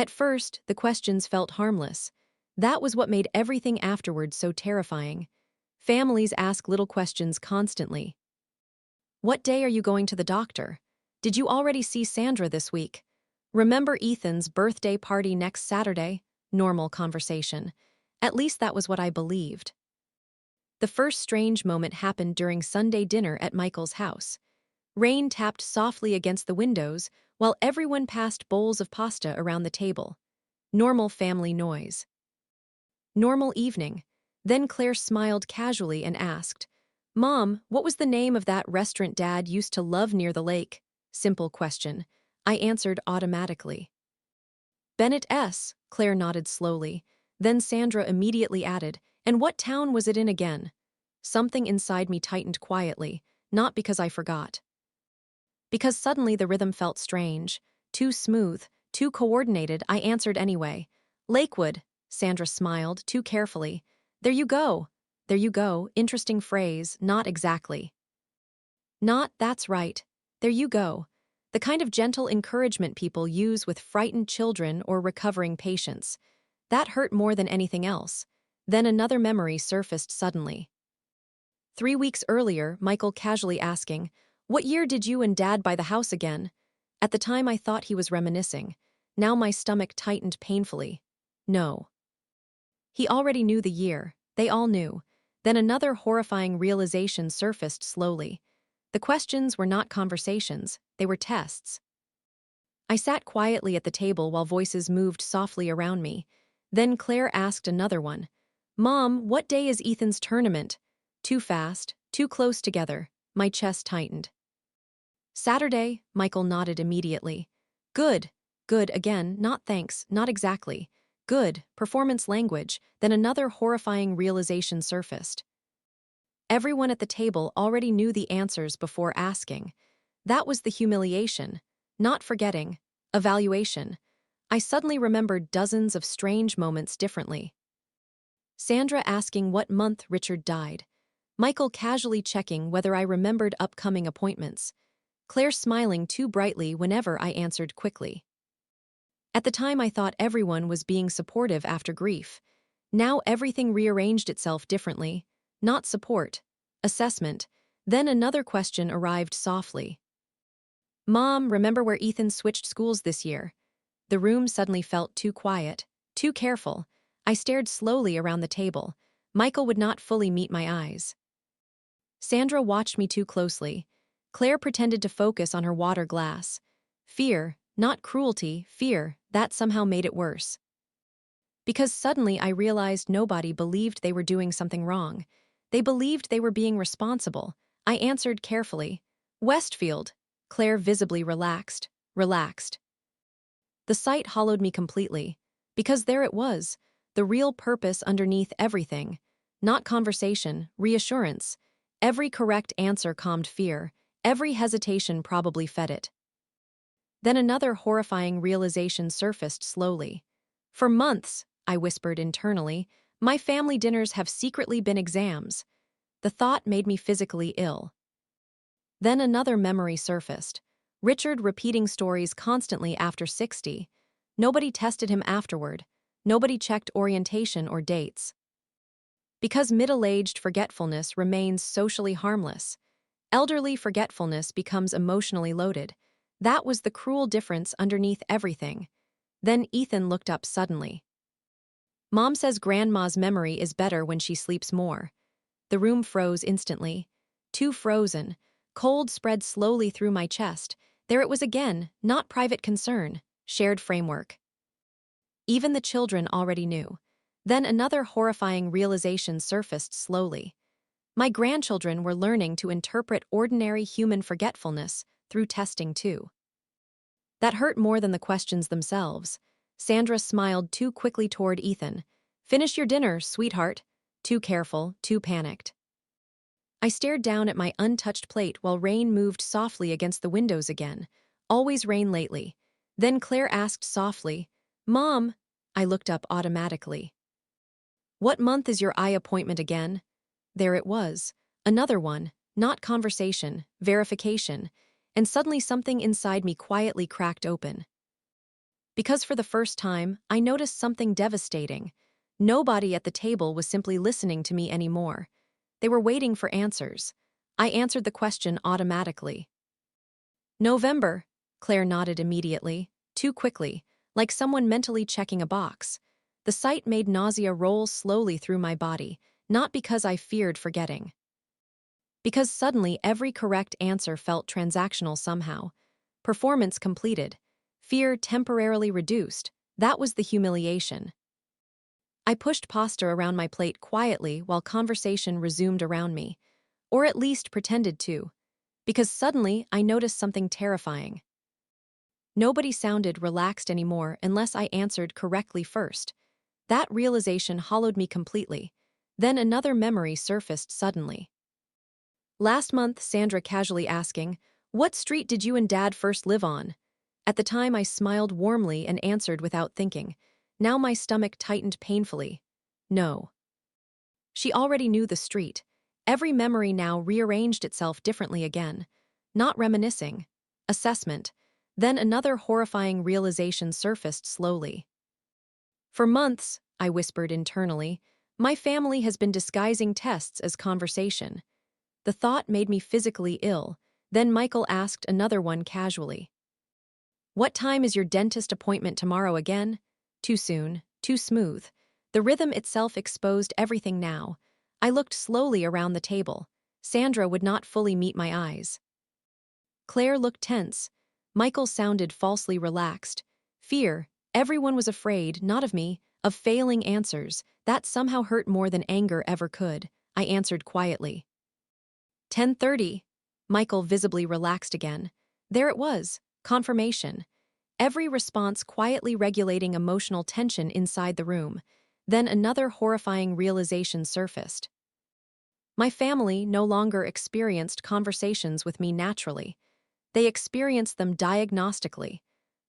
At first, the questions felt harmless. That was what made everything afterward so terrifying. Families ask little questions constantly. What day are you going to the doctor? Did you already see Sandra this week? Remember Ethan's birthday party next Saturday? Normal conversation. At least that was what I believed. The first strange moment happened during Sunday dinner at Michael's house. Rain tapped softly against the windows while everyone passed bowls of pasta around the table. Normal family noise. Normal evening. Then Claire smiled casually and asked, "Mom, what was the name of that restaurant Dad used to love near the lake?" Simple question. I answered automatically. Bennett S. Claire nodded slowly. Then Sandra immediately added, "And what town was it in again?" Something inside me tightened quietly, not because I forgot. Because suddenly the rhythm felt strange. Too smooth, too coordinated, I answered anyway. "Lakewood," Sandra smiled, too carefully. "There you go. There you go. Interesting phrase, not exactly." Not, "That's right. There you go." The kind of gentle encouragement people use with frightened children or recovering patients. That hurt more than anything else. Then another memory surfaced suddenly. 3 weeks earlier, Michael casually asking, "What year did you and Dad buy the house again?" At the time I thought he was reminiscing. Now my stomach tightened painfully. No. He already knew the year. They all knew. Then another horrifying realization surfaced slowly. The questions were not conversations, they were tests. I sat quietly at the table while voices moved softly around me. Then Claire asked another one. "Mom, what day is Ethan's tournament?" Too fast, too close together. My chest tightened. "Saturday," Michael nodded immediately. "Good. Good again, not thanks, not exactly. Good, performance language." Then another horrifying realization surfaced. Everyone at the table already knew the answers before asking. That was the humiliation. Not forgetting. Evaluation. I suddenly remembered dozens of strange moments differently. Sandra asking what month Richard died. Michael casually checking whether I remembered upcoming appointments. Claire smiling too brightly whenever I answered quickly. At the time I thought everyone was being supportive after grief. Now everything rearranged itself differently. Not support. Assessment. Then another question arrived softly. "Mom, remember where Ethan switched schools this year?" The room suddenly felt too quiet, too careful. I stared slowly around the table. Michael would not fully meet my eyes. Sandra watched me too closely. Claire pretended to focus on her water glass. Fear, not cruelty, fear, that somehow made it worse. Because suddenly I realized nobody believed they were doing something wrong. They believed they were being responsible. I answered carefully. "Westfield." Claire visibly relaxed. Relaxed. The sight hollowed me completely. Because there it was, the real purpose underneath everything. Not conversation, reassurance. Every correct answer calmed fear. Every hesitation probably fed it. Then another horrifying realization surfaced slowly. "For months," I whispered internally, "my family dinners have secretly been exams." The thought made me physically ill. Then another memory surfaced. Richard repeating stories constantly after 60. Nobody tested him afterward. Nobody checked orientation or dates. Because middle-aged forgetfulness remains socially harmless, elderly forgetfulness becomes emotionally loaded. That was the cruel difference underneath everything. Then Ethan looked up suddenly. "Mom says Grandma's memory is better when she sleeps more." The room froze instantly. Too frozen. Cold spread slowly through my chest. There it was again, not private concern, shared framework. Even the children already knew. Then another horrifying realization surfaced slowly. My grandchildren were learning to interpret ordinary human forgetfulness through testing too. That hurt more than the questions themselves. Sandra smiled too quickly toward Ethan. "Finish your dinner, sweetheart." Too careful, too panicked. I stared down at my untouched plate while rain moved softly against the windows again. Always rain lately. Then Claire asked softly, "Mom?" I looked up automatically. "What month is your eye appointment again?" There it was. Another one. Not conversation, verification. And suddenly something inside me quietly cracked open. Because for the first time, I noticed something devastating. Nobody at the table was simply listening to me anymore. They were waiting for answers. I answered the question automatically. November, Claire nodded immediately, too quickly, like someone mentally checking a box. The sight made nausea roll slowly through my body, not because I feared forgetting. Because suddenly every correct answer felt transactional somehow. Performance completed. Fear temporarily reduced. That was the humiliation. I pushed pasta around my plate quietly while conversation resumed around me, or at least pretended to, because suddenly I noticed something terrifying. Nobody sounded relaxed anymore unless I answered correctly first. That realization hollowed me completely. Then another memory surfaced suddenly. Last month, Sandra casually asking, "What street did you and Dad first live on?" At the time, I smiled warmly and answered without thinking. Now my stomach tightened painfully. No. She already knew the street. Every memory now rearranged itself differently again. Not reminiscing. Assessment. Then another horrifying realization surfaced slowly. For months, I whispered internally, my family has been disguising tests as conversation. The thought made me physically ill. Then Michael asked another one casually. "What time is your dentist appointment tomorrow again?" Too soon, too smooth. The rhythm itself exposed everything now. I looked slowly around the table. Sandra would not fully meet my eyes. Claire looked tense. Michael sounded falsely relaxed. Fear. Everyone was afraid, not of me, of failing answers. That somehow hurt more than anger ever could. I answered quietly. 10:30. Michael visibly relaxed again. There it was. Confirmation. Every response quietly regulating emotional tension inside the room. Then another horrifying realization surfaced. My family no longer experienced conversations with me naturally. They experienced them diagnostically.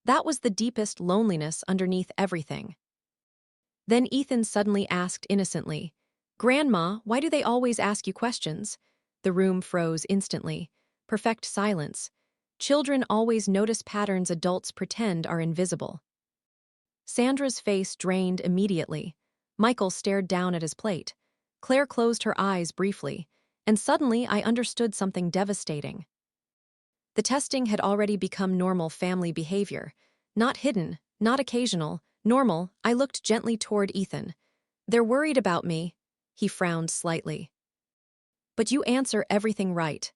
That was the deepest loneliness underneath everything. Then Ethan suddenly asked innocently, "Grandma, why do they always ask you questions?" The room froze instantly. Perfect silence. Children always notice patterns adults pretend are invisible. Sandra's face drained immediately. Michael stared down at his plate. Claire closed her eyes briefly, and suddenly I understood something devastating. The testing had already become normal family behavior. Not hidden, not occasional, normal. I looked gently toward Ethan. "They're worried about me." He frowned slightly. "But you answer everything right."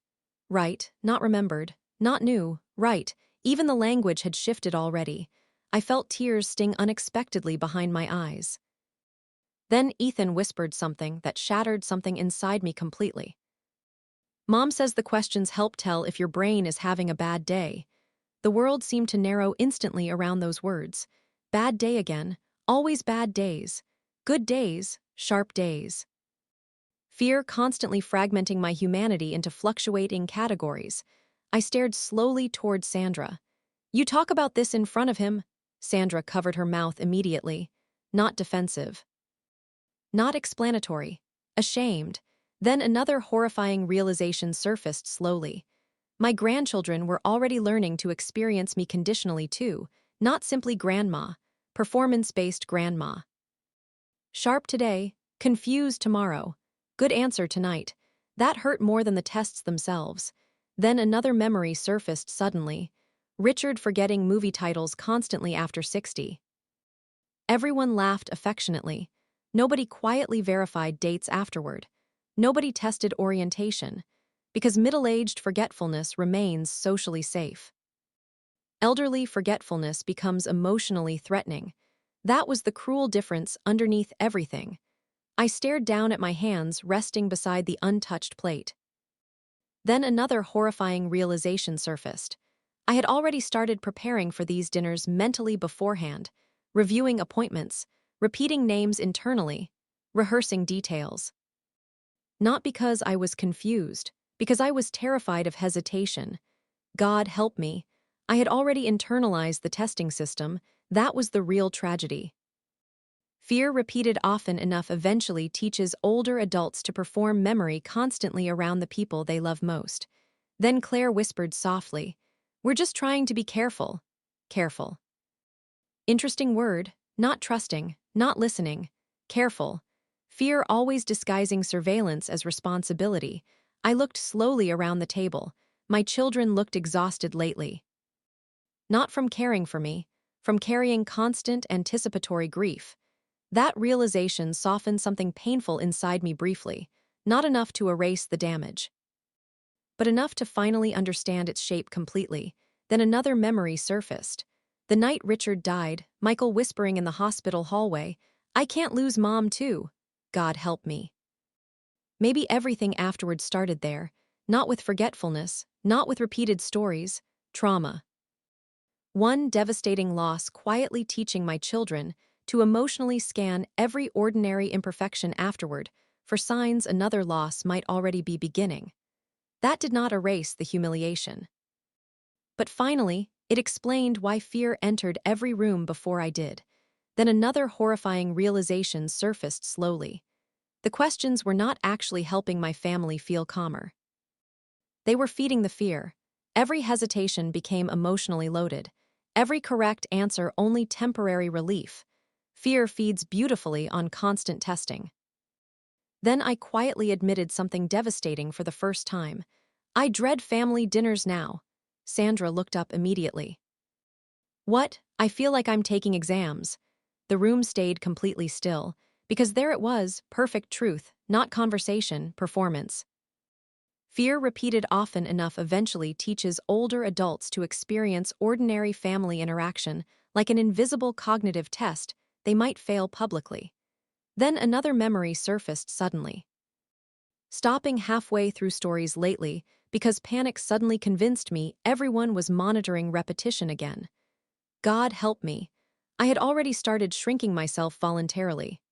Right, not remembered, not new, right. Even the language had shifted already. I felt tears sting unexpectedly behind my eyes. Then Ethan whispered something that shattered something inside me completely. "Mom says the questions help tell if your brain is having a bad day." The world seemed to narrow instantly around those words. Bad day again, always bad days. Good days, sharp days. Fear constantly fragmenting my humanity into fluctuating categories. I stared slowly toward Sandra. "You talk about this in front of him." Sandra covered her mouth immediately. Not defensive. Not explanatory. Ashamed. Then another horrifying realization surfaced slowly. My grandchildren were already learning to experience me conditionally too, not simply grandma, performance-based grandma. Sharp today, confused tomorrow. Good answer tonight. That hurt more than the tests themselves. Then another memory surfaced suddenly. Richard forgetting movie titles constantly after 60. Everyone laughed affectionately. Nobody quietly verified dates afterward. Nobody tested orientation. Because middle-aged forgetfulness remains socially safe. Elderly forgetfulness becomes emotionally threatening. That was the cruel difference underneath everything. I stared down at my hands resting beside the untouched plate. Then another horrifying realization surfaced. I had already started preparing for these dinners mentally beforehand, reviewing appointments, repeating names internally, rehearsing details. Not because I was confused, because I was terrified of hesitation. God help me. I had already internalized the testing system. That was the real tragedy. Fear repeated often enough eventually teaches older adults to perform memory constantly around the people they love most. Then Claire whispered softly, "We're just trying to be careful." Careful. Interesting word, not trusting, not listening, careful. Fear always disguising surveillance as responsibility. I looked slowly around the table. My children looked exhausted lately. Not from caring for me, from carrying constant anticipatory grief. That realization softened something painful inside me briefly, not enough to erase the damage, but enough to finally understand its shape completely. Then another memory surfaced. The night Richard died, Michael whispering in the hospital hallway, "I can't lose Mom too. God help me." Maybe everything afterward started there, not with forgetfulness, not with repeated stories, trauma. One devastating loss quietly teaching my children to emotionally scan every ordinary imperfection afterward for signs another loss might already be beginning. That did not erase the humiliation. But finally, it explained why fear entered every room before I did. Then another horrifying realization surfaced slowly. The questions were not actually helping my family feel calmer. They were feeding the fear. Every hesitation became emotionally loaded. Every correct answer only temporary relief. Fear feeds beautifully on constant testing. Then I quietly admitted something devastating for the first time. I dread family dinners now. Sandra looked up immediately. What? I feel like I'm taking exams. The room stayed completely still, because there it was, perfect truth, not conversation, performance. Fear repeated often enough eventually teaches older adults to experience ordinary family interaction like an invisible cognitive test. They might fail publicly. Then another memory surfaced suddenly. Stopping halfway through stories lately because panic suddenly convinced me everyone was monitoring repetition again. God help me. I had already started shrinking myself voluntarily.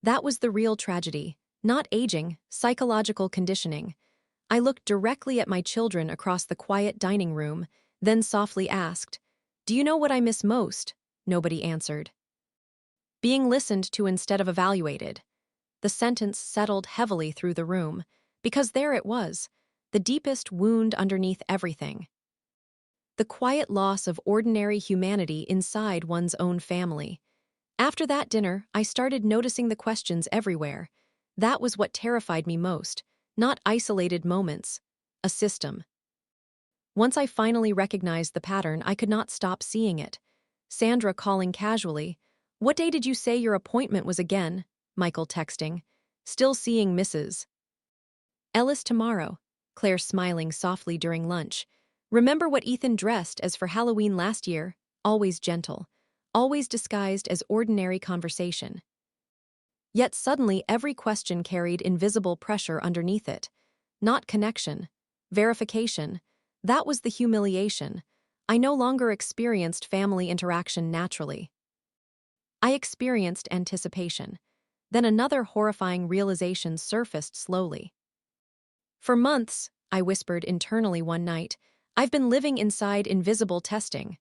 That was the real tragedy, not aging, psychological conditioning. I looked directly at my children across the quiet dining room, then softly asked, "Do you know what I miss most?" Nobody answered. Being listened to instead of evaluated. The sentence settled heavily through the room, because there it was, the deepest wound underneath everything. The quiet loss of ordinary humanity inside one's own family. After that dinner, I started noticing the questions everywhere. That was what terrified me most, not isolated moments, a system. Once I finally recognized the pattern, I could not stop seeing it. Sandra calling casually, "What day did you say your appointment was again?" Michael texting, "Still seeing Mrs. Ellis tomorrow." Claire smiling softly during lunch. "Remember what Ethan dressed as for Halloween last year? Always gentle. Always disguised as ordinary conversation." Yet suddenly every question carried invisible pressure underneath it. Not connection. Verification. That was the humiliation. I no longer experienced family interaction naturally. I experienced anticipation. Then another horrifying realization surfaced slowly. "For months," I whispered internally one night, "I've been living inside invisible testing."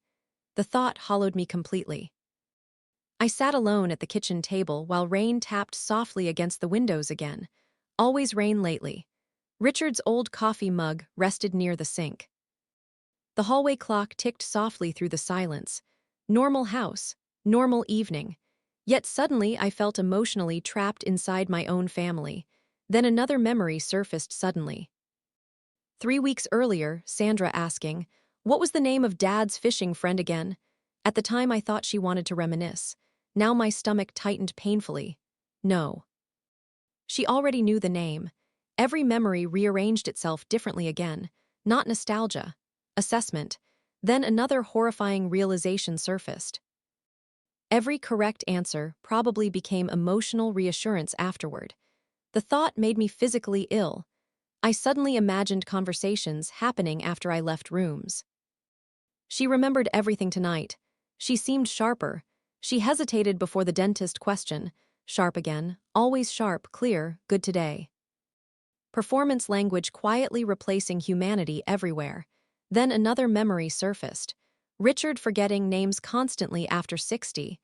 The thought hollowed me completely. I sat alone at the kitchen table while rain tapped softly against the windows again. Always rain lately. Richard's old coffee mug rested near the sink. The hallway clock ticked softly through the silence. Normal house, normal evening. Yet suddenly I felt emotionally trapped inside my own family. Then another memory surfaced suddenly. 3 weeks earlier, Sandra asking, "What was the name of Dad's fishing friend again?" At the time I thought she wanted to reminisce. Now my stomach tightened painfully. No. She already knew the name. Every memory rearranged itself differently again. Not nostalgia. Assessment. Then another horrifying realization surfaced. Every correct answer probably became emotional reassurance afterward. The thought made me physically ill. I suddenly imagined conversations happening after I left rooms. She remembered everything tonight. She seemed sharper. She hesitated before the dentist question. Sharp again, always sharp, clear, good today. Performance language quietly replacing humanity everywhere. Then another memory surfaced. Richard forgetting names constantly after 60.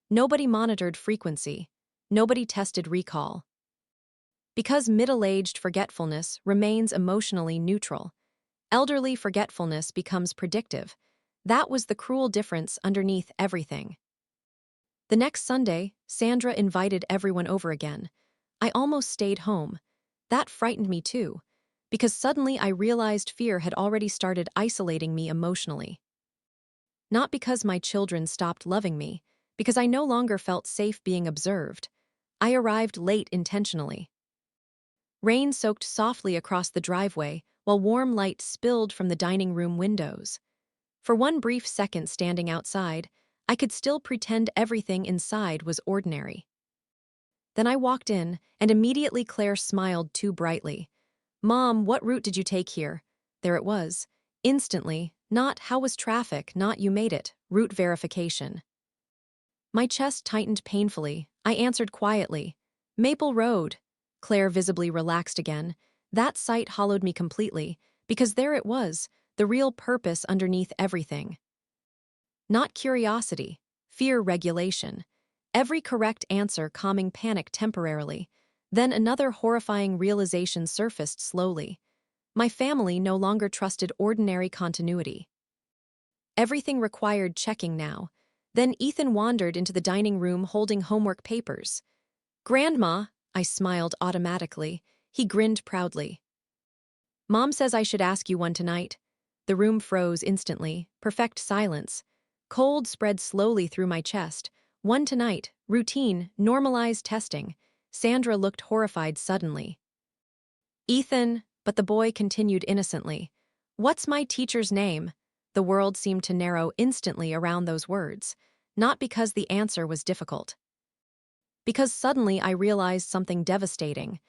Nobody monitored frequency. Nobody tested recall. Because middle-aged forgetfulness remains emotionally neutral, elderly forgetfulness becomes predictive. That was the cruel difference underneath everything. The next Sunday, Sandra invited everyone over again. I almost stayed home. That frightened me too, because suddenly I realized fear had already started isolating me emotionally. Not because my children stopped loving me, because I no longer felt safe being observed. I arrived late intentionally. Rain soaked softly across the driveway, while warm light spilled from the dining room windows. For one brief second standing outside, I could still pretend everything inside was ordinary. Then I walked in, and immediately Claire smiled too brightly. "Mom, what route did you take here?" There it was. Instantly, not "how was traffic," not "you made it," route verification. My chest tightened painfully. I answered quietly, "Maple Road." Claire visibly relaxed again. That sight hollowed me completely, because there it was, the real purpose underneath everything. Not curiosity, fear regulation. Every correct answer calming panic temporarily. Then another horrifying realization surfaced slowly. My family no longer trusted ordinary continuity. Everything required checking now. Then Ethan wandered into the dining room holding homework papers. "Grandma," I smiled automatically. He grinned proudly. "Mom says I should ask you one tonight." The room froze instantly, perfect silence. Cold spread slowly through my chest. One tonight, routine, normalized testing. Sandra looked horrified suddenly. "Ethan," but the boy continued innocently. "What's my teacher's name?" The world seemed to narrow instantly around those words, not because the answer was difficult. Because suddenly I realized something devastating.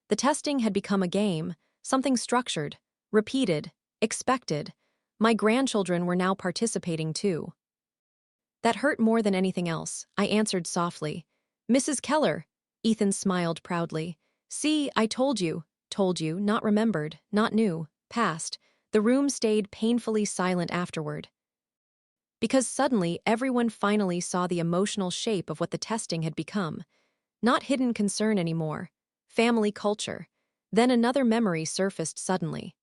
The testing had become a game, something structured, repeated, expected. My grandchildren were now participating too. That hurt more than anything else. I answered softly. "Mrs. Keller." Ethan smiled proudly. "See, I told you, not remembered, not new, past." The room stayed painfully silent afterward. Because suddenly everyone finally saw the emotional shape of what the testing had become. Not hidden concern anymore. Family culture. Then another memory surfaced suddenly.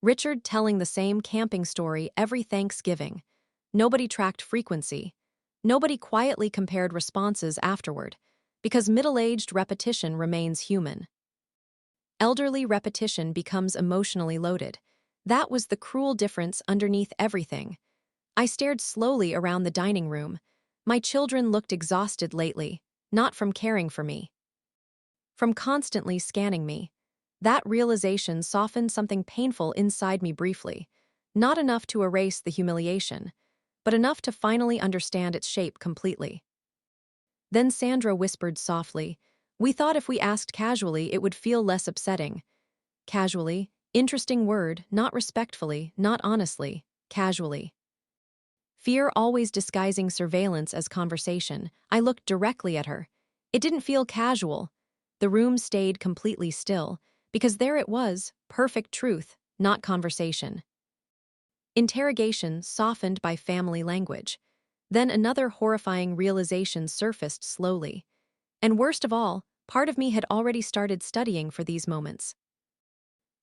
Richard telling the same camping story every Thanksgiving. Nobody tracked frequency. Nobody quietly compared responses afterward, because middle-aged repetition remains human. Elderly repetition becomes emotionally loaded. That was the cruel difference underneath everything. I stared slowly around the dining room. My children looked exhausted lately, not from caring for me, from constantly scanning me. That realization softened something painful inside me briefly, not enough to erase the humiliation, but enough to finally understand its shape completely. Then Sandra whispered softly, "We thought if we asked casually it would feel less upsetting." Casually, interesting word, not respectfully, not honestly, casually. Fear always disguising surveillance as conversation, I looked directly at her. It didn't feel casual. The room stayed completely still, because there it was, perfect truth, not conversation. Interrogation softened by family language. Then another horrifying realization surfaced slowly. And worst of all, part of me had already started studying for these moments.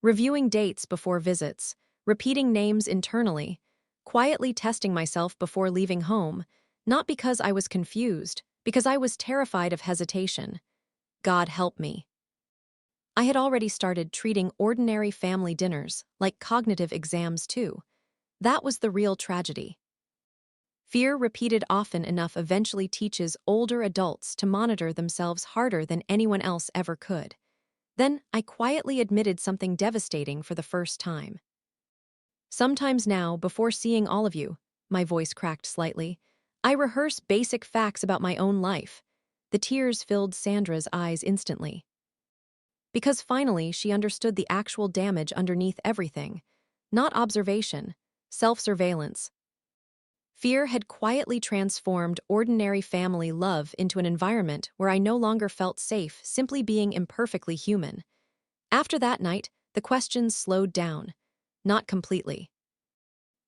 Reviewing dates before visits, repeating names internally, quietly testing myself before leaving home, not because I was confused, because I was terrified of hesitation. God help me. I had already started treating ordinary family dinners like cognitive exams too. That was the real tragedy. Fear repeated often enough eventually teaches older adults to monitor themselves harder than anyone else ever could. Then I quietly admitted something devastating for the first time. "Sometimes now, before seeing all of you," my voice cracked slightly, "I rehearse basic facts about my own life." The tears filled Sandra's eyes instantly. Because finally she understood the actual damage underneath everything. Not observation, self-surveillance. Fear had quietly transformed ordinary family love into an environment where I no longer felt safe simply being imperfectly human. After that night, the questions slowed down. Not completely.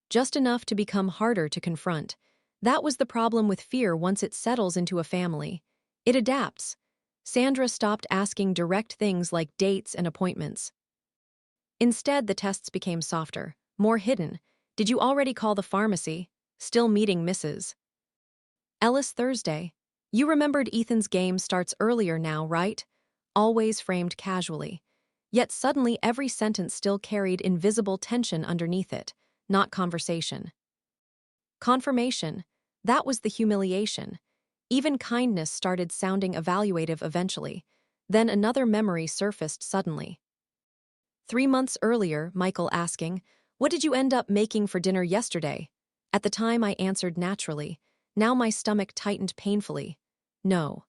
Just enough to become harder to confront. That was the problem with fear once it settles into a family. It adapts. Sandra stopped asking direct things like dates and appointments. Instead, the tests became softer, more hidden, Did you already call the pharmacy? Still meeting Mrs. Ellis Thursday. You remembered Ethan's game starts earlier now, right? Always framed casually. Yet suddenly every sentence still carried invisible tension underneath it, not conversation. Confirmation. That was the humiliation. Even kindness started sounding evaluative eventually. Then another memory surfaced suddenly. 3 months earlier, Michael asking, "What did you end up making for dinner yesterday?" At the time I answered naturally. Now my stomach tightened painfully. No.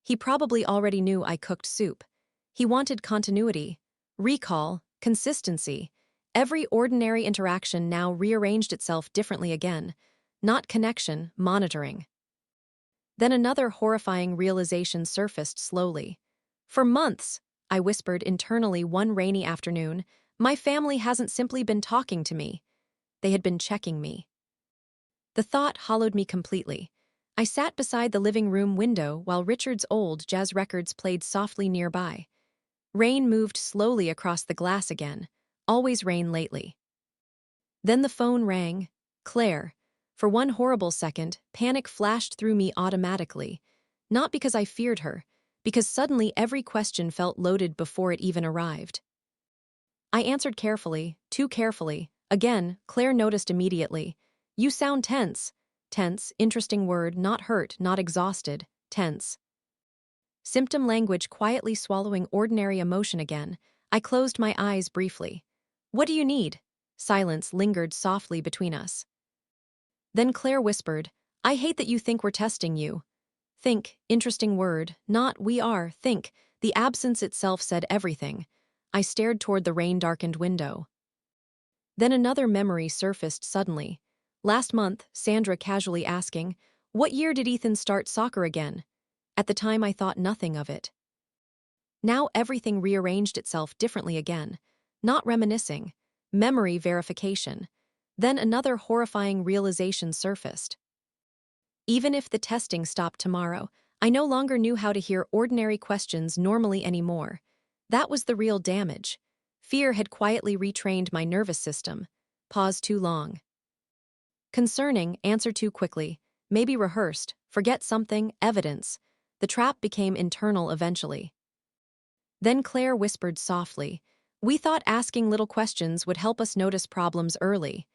He probably already knew I cooked soup. He wanted continuity, recall, consistency. Every ordinary interaction now rearranged itself differently again. Not connection, monitoring. Then another horrifying realization surfaced slowly. For months, I whispered internally one rainy afternoon, my family hasn't simply been talking to me. They had been checking me. The thought hollowed me completely. I sat beside the living room window while Richard's old jazz records played softly nearby. Rain moved slowly across the glass again. Always rain lately. Then the phone rang. Claire. For one horrible second, panic flashed through me automatically. Not because I feared her, because suddenly every question felt loaded before it even arrived. I answered carefully, too carefully. Again, Claire noticed immediately. You sound tense. Tense, interesting word, not hurt, not exhausted, tense. Symptom language quietly swallowing ordinary emotion again. I closed my eyes briefly. What do you need? Silence lingered softly between us. Then Claire whispered, I hate that you think we're testing you. Think, interesting word, not we are, think. The absence itself said everything. I stared toward the rain-darkened window. Then another memory surfaced suddenly. Last month, Sandra casually asking, what year did Ethan start soccer again? At the time I thought nothing of it. Now everything rearranged itself differently again. Not reminiscing. Memory verification. Then another horrifying realization surfaced. Even if the testing stopped tomorrow, I no longer knew how to hear ordinary questions normally anymore. That was the real damage. Fear had quietly retrained my nervous system. Pause too long. Concerning, answer too quickly. Maybe rehearsed. Forget something, evidence. The trap became internal eventually. Then Claire whispered softly, we thought asking little questions would help us notice problems early.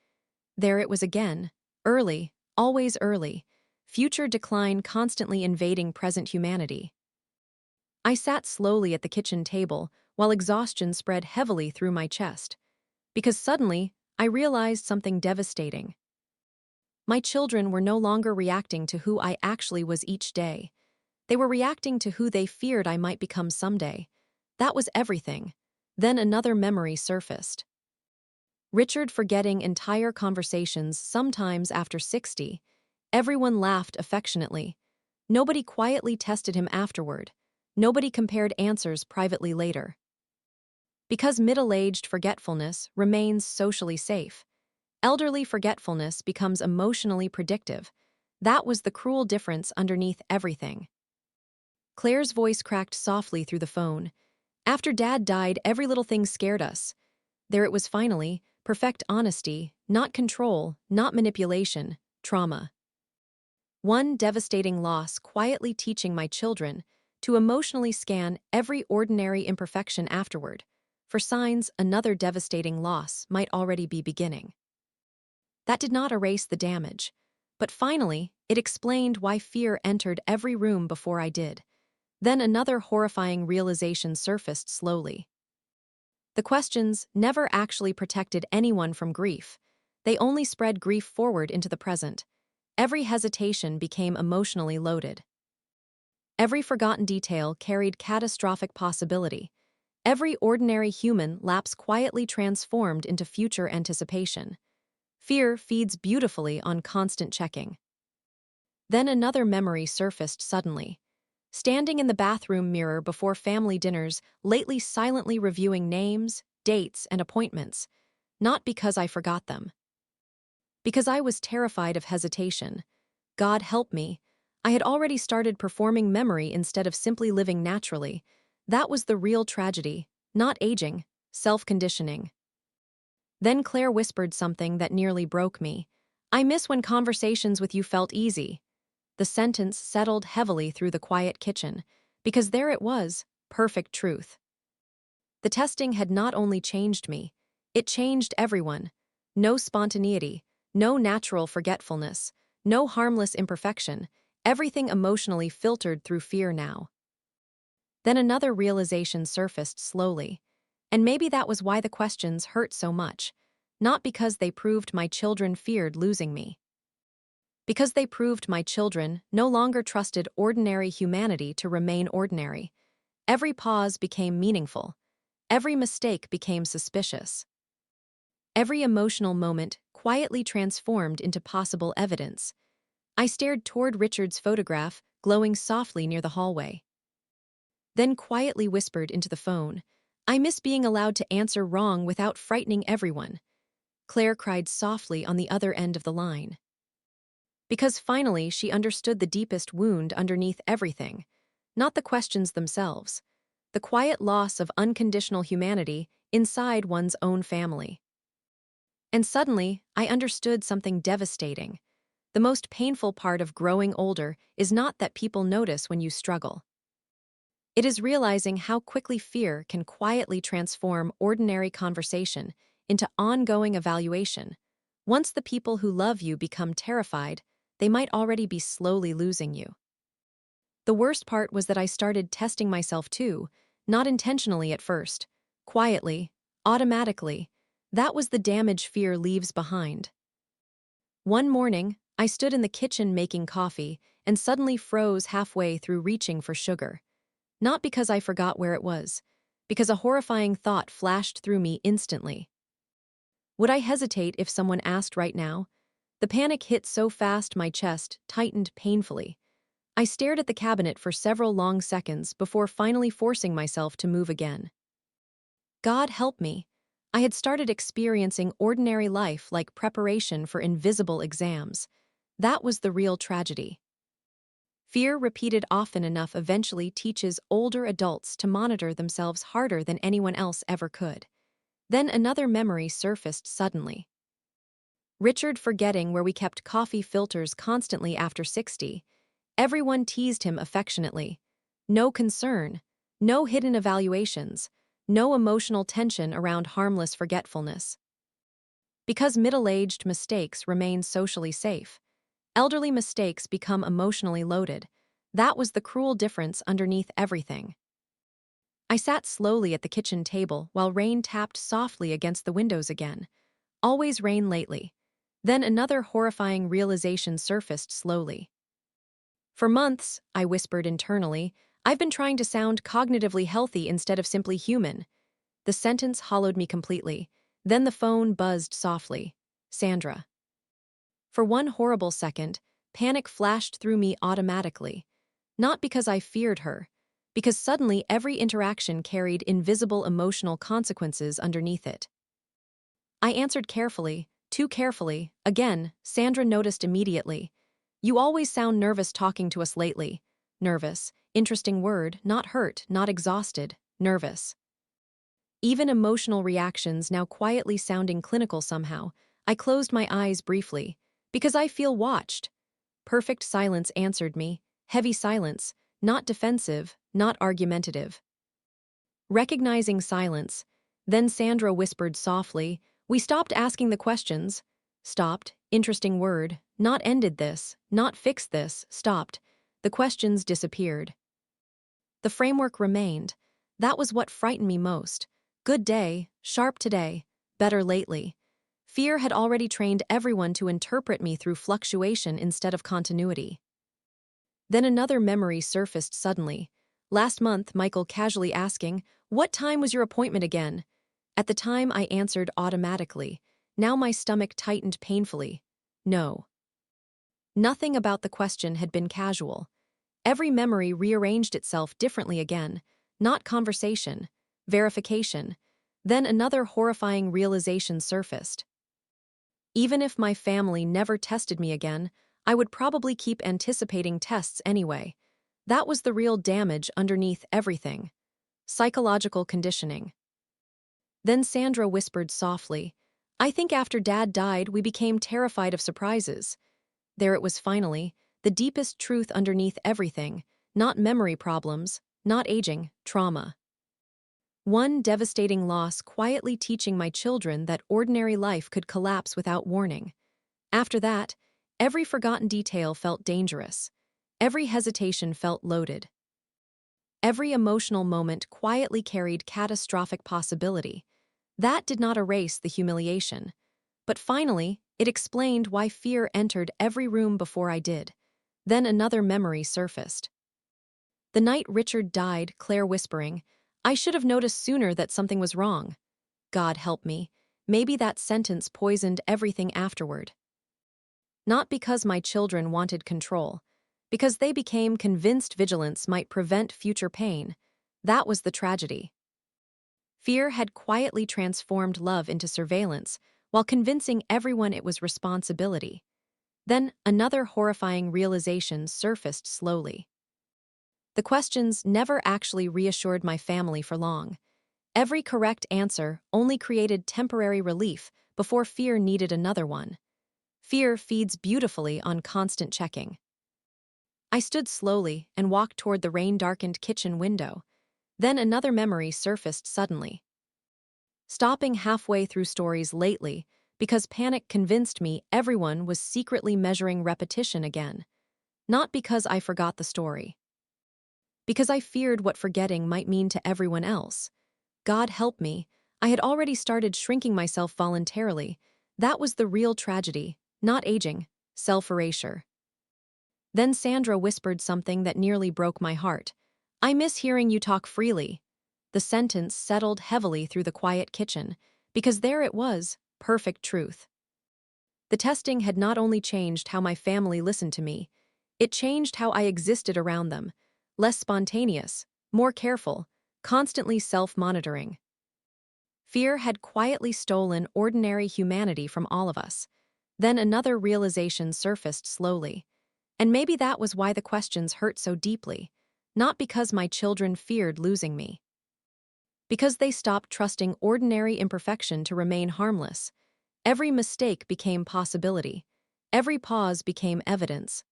There it was again. Early, always early. Future decline constantly invading present humanity. I sat slowly at the kitchen table while exhaustion spread heavily through my chest. Because suddenly, I realized something devastating. My children were no longer reacting to who I actually was each day. They were reacting to who they feared I might become someday. That was everything. Then another memory surfaced. Richard forgetting entire conversations sometimes after 60. Everyone laughed affectionately. Nobody quietly tested him afterward. Nobody compared answers privately later. Because middle-aged forgetfulness remains socially safe, elderly forgetfulness becomes emotionally predictive. That was the cruel difference underneath everything. Claire's voice cracked softly through the phone. After Dad died, every little thing scared us. There it was finally, perfect honesty, not control, not manipulation, trauma. One devastating loss quietly teaching my children to emotionally scan every ordinary imperfection afterward. For signs, another devastating loss might already be beginning. That did not erase the damage, but finally, it explained why fear entered every room before I did. Then another horrifying realization surfaced slowly. The questions never actually protected anyone from grief. They only spread grief forward into the present. Every hesitation became emotionally loaded. Every forgotten detail carried catastrophic possibility. Every ordinary human lapse quietly transformed into future anticipation. Fear feeds beautifully on constant checking. Then another memory surfaced suddenly. Standing in the bathroom mirror before family dinners, lately silently reviewing names, dates, and appointments. Not because I forgot them. Because I was terrified of hesitation. God help me. I had already started performing memory instead of simply living naturally. That was the real tragedy, not aging, self-conditioning. Then Claire whispered something that nearly broke me. I miss when conversations with you felt easy. The sentence settled heavily through the quiet kitchen, because there it was, perfect truth. The testing had not only changed me, it changed everyone. No spontaneity, no natural forgetfulness, no harmless imperfection, everything emotionally filtered through fear now. Then another realization surfaced slowly. And maybe that was why the questions hurt so much. Not because they proved my children feared losing me. Because they proved my children no longer trusted ordinary humanity to remain ordinary. Every pause became meaningful. Every mistake became suspicious. Every emotional moment quietly transformed into possible evidence. I stared toward Richard's photograph, glowing softly near the hallway. Then quietly whispered into the phone, I miss being allowed to answer wrong without frightening everyone. Claire cried softly on the other end of the line. Because finally she understood the deepest wound underneath everything. Not the questions themselves. The quiet loss of unconditional humanity inside one's own family. And suddenly, I understood something devastating. The most painful part of growing older is not that people notice when you struggle. It is realizing how quickly fear can quietly transform ordinary conversation into ongoing evaluation. Once the people who love you become terrified, they might already be slowly losing you. The worst part was that I started testing myself too, not intentionally at first, quietly, automatically. That was the damage fear leaves behind. One morning, I stood in the kitchen making coffee and suddenly froze halfway through reaching for sugar. Not because I forgot where it was, because a horrifying thought flashed through me instantly. Would I hesitate if someone asked right now? The panic hit so fast my chest tightened painfully. I stared at the cabinet for several long seconds before finally forcing myself to move again. God help me. I had started experiencing ordinary life like preparation for invisible exams. That was the real tragedy. Fear repeated often enough eventually teaches older adults to monitor themselves harder than anyone else ever could. Then another memory surfaced suddenly. Richard forgetting where we kept coffee filters constantly after 60. Everyone teased him affectionately. No concern, no hidden evaluations, no emotional tension around harmless forgetfulness. Because middle-aged mistakes remain socially safe, elderly mistakes become emotionally loaded. That was the cruel difference underneath everything. I sat slowly at the kitchen table while rain tapped softly against the windows again. Always rain lately. Then another horrifying realization surfaced slowly. For months, I whispered internally, I've been trying to sound cognitively healthy instead of simply human. The sentence hollowed me completely. Then the phone buzzed softly. Sandra. For one horrible second, panic flashed through me automatically. Not because I feared her, because suddenly every interaction carried invisible emotional consequences underneath it. I answered carefully, too carefully. Again, Sandra noticed immediately. You always sound nervous talking to us lately. Nervous. Interesting word, not hurt, not exhausted. Nervous. Even emotional reactions now quietly sounding clinical somehow. I closed my eyes briefly. Because I feel watched. Perfect silence answered me. Heavy silence. Not defensive, not argumentative. Recognizing silence, then Sandra whispered softly, we stopped asking the questions. Stopped, interesting word, not ended this, not fixed this, stopped. The questions disappeared. The framework remained. That was what frightened me most. Good day, sharp today, better lately. Fear had already trained everyone to interpret me through fluctuation instead of continuity. Then another memory surfaced suddenly. Last month, Michael casually asking, what time was your appointment again? At the time, I answered automatically. Now my stomach tightened painfully. No. Nothing about the question had been casual. Every memory rearranged itself differently again. Not conversation. Verification. Then another horrifying realization surfaced. Even if my family never tested me again, I would probably keep anticipating tests anyway. That was the real damage underneath everything. Psychological conditioning. Then Sandra whispered softly, I think after Dad died, we became terrified of surprises. There it was finally, the deepest truth underneath everything, not memory problems, not aging, trauma. One devastating loss quietly teaching my children that ordinary life could collapse without warning. After that, every forgotten detail felt dangerous. Every hesitation felt loaded. Every emotional moment quietly carried catastrophic possibility. That did not erase the humiliation. But finally, it explained why fear entered every room before I did. Then another memory surfaced. The night Richard died, Claire whispering, "I should have noticed sooner that something was wrong." God help me. Maybe that sentence poisoned everything afterward. Not because my children wanted control, because they became convinced vigilance might prevent future pain. That was the tragedy. Fear had quietly transformed love into surveillance, while convincing everyone it was responsibility. Then another horrifying realization surfaced slowly. The questions never actually reassured my family for long. Every correct answer only created temporary relief before fear needed another one. Fear feeds beautifully on constant checking. I stood slowly and walked toward the rain-darkened kitchen window. Then another memory surfaced suddenly. Stopping halfway through stories lately because panic convinced me everyone was secretly measuring repetition again. Not because I forgot the story. Because I feared what forgetting might mean to everyone else. God help me, I had already started shrinking myself voluntarily. That was the real tragedy, not aging, self-erasure. Then Sandra whispered something that nearly broke my heart. "I miss hearing you talk freely." The sentence settled heavily through the quiet kitchen, because there it was, perfect truth. The testing had not only changed how my family listened to me, it changed how I existed around them, less spontaneous, more careful, constantly self-monitoring. Fear had quietly stolen ordinary humanity from all of us. Then another realization surfaced slowly. And maybe that was why the questions hurt so deeply, not because my children feared losing me. Because they stopped trusting ordinary imperfection to remain harmless. Every mistake became possibility. Every pause became evidence.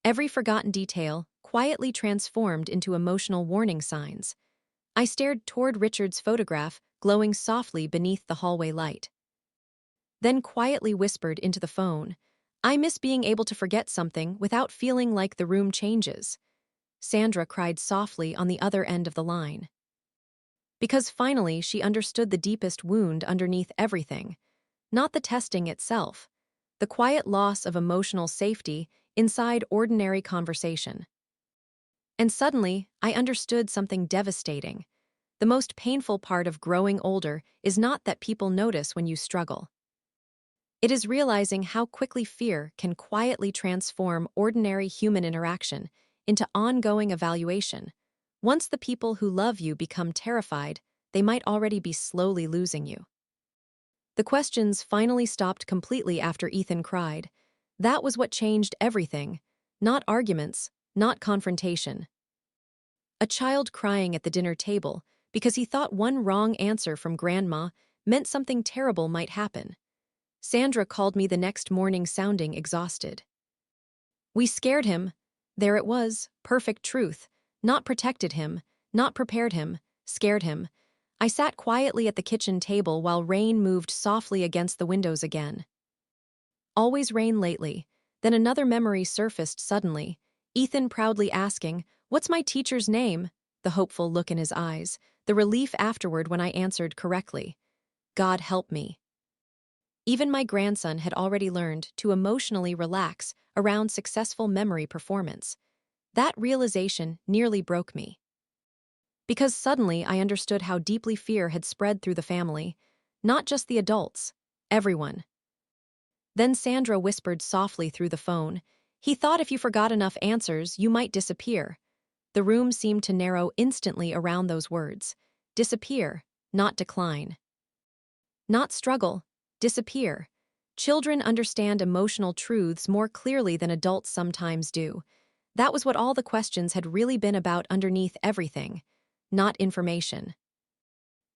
Every forgotten detail quietly transformed into emotional warning signs. I stared toward Richard's photograph, glowing softly beneath the hallway light. Then quietly whispered into the phone, "I miss being able to forget something without feeling like the room changes." Sandra cried softly on the other end of the line. Because finally she understood the deepest wound underneath everything. Not the testing itself. The quiet loss of emotional safety inside ordinary conversation. And suddenly, I understood something devastating. The most painful part of growing older is not that people notice when you struggle. It is realizing how quickly fear can quietly transform ordinary human interaction into ongoing evaluation. Once the people who love you become terrified, they might already be slowly losing you. The questions finally stopped completely after Ethan cried. That was what changed everything. Not arguments, not confrontation. A child crying at the dinner table because he thought one wrong answer from Grandma meant something terrible might happen. Sandra called me the next morning sounding exhausted. We scared him. There it was, perfect truth. Not protected him, not prepared him, scared him. I sat quietly at the kitchen table while rain moved softly against the windows again. Always rain lately. Then another memory surfaced suddenly. Ethan proudly asking, "What's my teacher's name?" The hopeful look in his eyes, the relief afterward when I answered correctly. God help me. Even my grandson had already learned to emotionally relax around successful memory performance. That realization nearly broke me. Because suddenly I understood how deeply fear had spread through the family, not just the adults, everyone. Then Sandra whispered softly through the phone, "He thought if you forgot enough answers, you might disappear." The room seemed to narrow instantly around those words. Disappear, not decline. Not struggle, disappear. Children understand emotional truths more clearly than adults sometimes do. That was what all the questions had really been about underneath everything. Not information.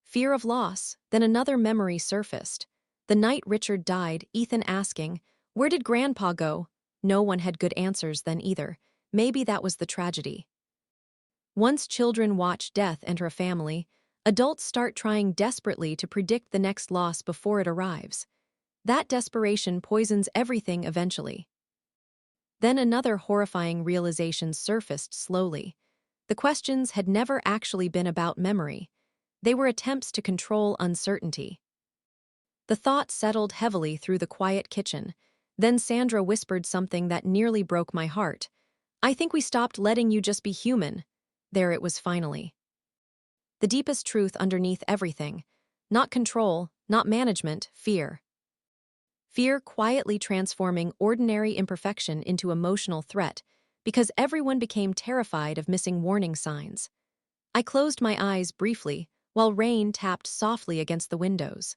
Fear of loss, then another memory surfaced. The night Richard died, Ethan asking, "Where did Grandpa go?" No one had good answers then either. Maybe that was the tragedy. Once children watch death enter a family, adults start trying desperately to predict the next loss before it arrives. That desperation poisons everything eventually. Then another horrifying realization surfaced slowly. The questions had never actually been about memory. They were attempts to control uncertainty. The thought settled heavily through the quiet kitchen. Then Sandra whispered something that nearly broke my heart. "I think we stopped letting you just be human." There it was finally. The deepest truth underneath everything. Not control, not management, fear. Fear quietly transforming ordinary imperfection into emotional threat, because everyone became terrified of missing warning signs. I closed my eyes briefly, while rain tapped softly against the windows.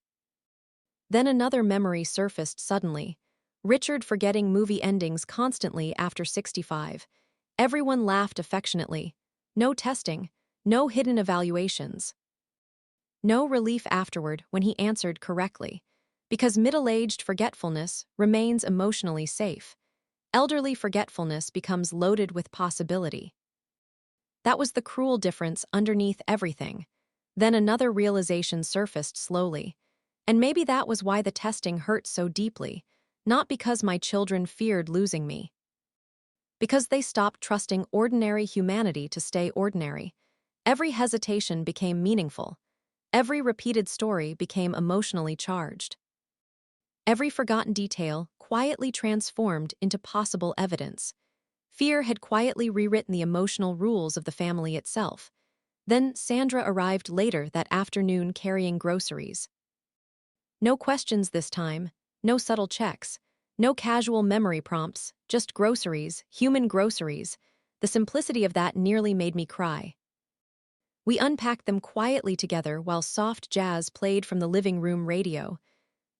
Then another memory surfaced suddenly. Richard forgetting movie endings constantly after 65. Everyone laughed affectionately. No testing, no hidden evaluations. No relief afterward when he answered correctly. Because middle-aged forgetfulness remains emotionally safe. Elderly forgetfulness becomes loaded with possibility. That was the cruel difference underneath everything. Then another realization surfaced slowly. And maybe that was why the testing hurt so deeply, not because my children feared losing me. Because they stopped trusting ordinary humanity to stay ordinary. Every hesitation became meaningful. Every repeated story became emotionally charged. Every forgotten detail quietly transformed into possible evidence. Fear had quietly rewritten the emotional rules of the family itself. Then Sandra arrived later that afternoon carrying groceries. No questions this time, no subtle checks, no casual memory prompts, just groceries, human groceries. The simplicity of that nearly made me cry. We unpacked them quietly together while soft jazz played from the living room radio.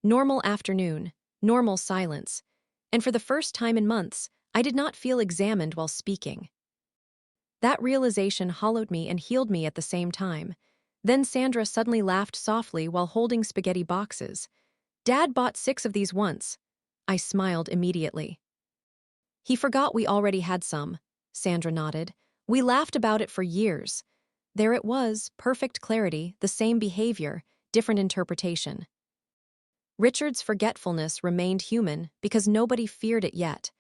Normal afternoon, normal silence. And for the first time in months, I did not feel examined while speaking. That realization hollowed me and healed me at the same time. Then Sandra suddenly laughed softly while holding spaghetti boxes. "Dad bought 6 of these once." I smiled immediately. "He forgot we already had some," Sandra nodded. "We laughed about it for years." There it was, perfect clarity, the same behavior, different interpretation. Richard's forgetfulness remained human because nobody feared it yet.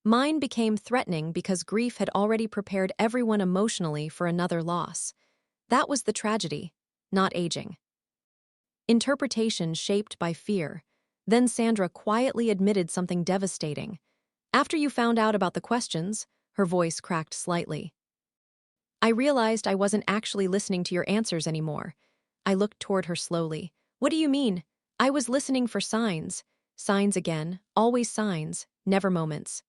Mine became threatening because grief had already prepared everyone emotionally for another loss. That was the tragedy, not aging. Interpretation shaped by fear. Then Sandra quietly admitted something devastating. "After you found out about the questions," her voice cracked slightly, "I realized I wasn't actually listening to your answers anymore." I looked toward her slowly. "What do you mean?" "I was listening for signs." Signs again, always signs, never moments.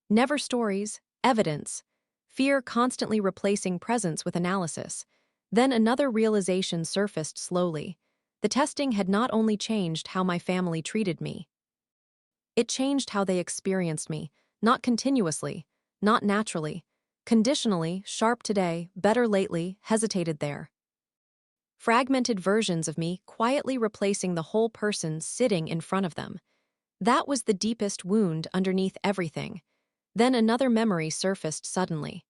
Never stories, evidence. Fear constantly replacing presence with analysis. Then another realization surfaced slowly. The testing had not only changed how my family treated me. It changed how they experienced me, not continuously, not naturally. Conditionally, sharp today, better lately, hesitated there. Fragmented versions of me quietly replacing the whole person sitting in front of them. That was the deepest wound underneath everything. Then another memory surfaced suddenly.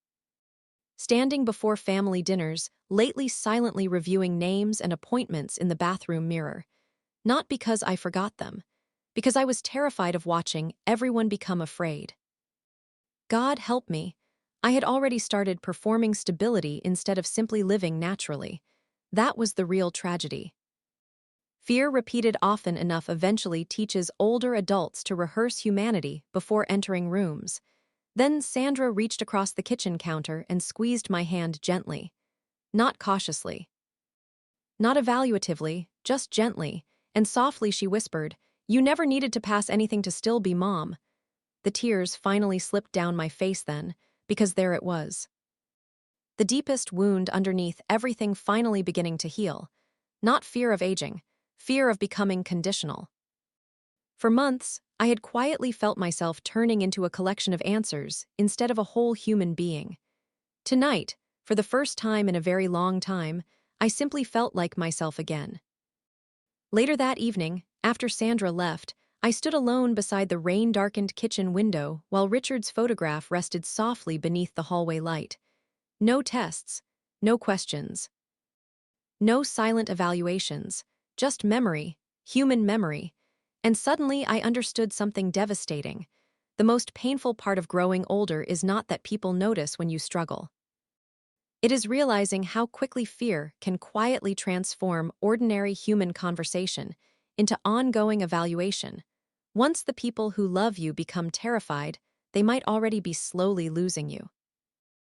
Standing before family dinners, lately silently reviewing names and appointments in the bathroom mirror. Not because I forgot them, because I was terrified of watching everyone become afraid. God help me. I had already started performing stability instead of simply living naturally. That was the real tragedy. Fear repeated often enough eventually teaches older adults to rehearse humanity before entering rooms. Then Sandra reached across the kitchen counter and squeezed my hand gently. Not cautiously. Not evaluatively, just gently, and softly she whispered, "You never needed to pass anything to still be Mom." The tears finally slipped down my face then, because there it was. The deepest wound underneath everything finally beginning to heal. Not fear of aging, fear of becoming conditional. For months, I had quietly felt myself turning into a collection of answers instead of a whole human being. Tonight, for the first time in a very long time, I simply felt like myself again. Later that evening, After Sandra left, I stood alone beside the rain-darkened kitchen window while Richard's photograph rested softly beneath the hallway light. No tests, no questions, no silent evaluations, just memory, human memory. And suddenly I understood something devastating. The most painful part of growing older is not that people notice when you struggle. It is realizing how quickly fear can quietly transform ordinary human conversation into ongoing evaluation. Once the people who love you become terrified, they might already be slowly losing you.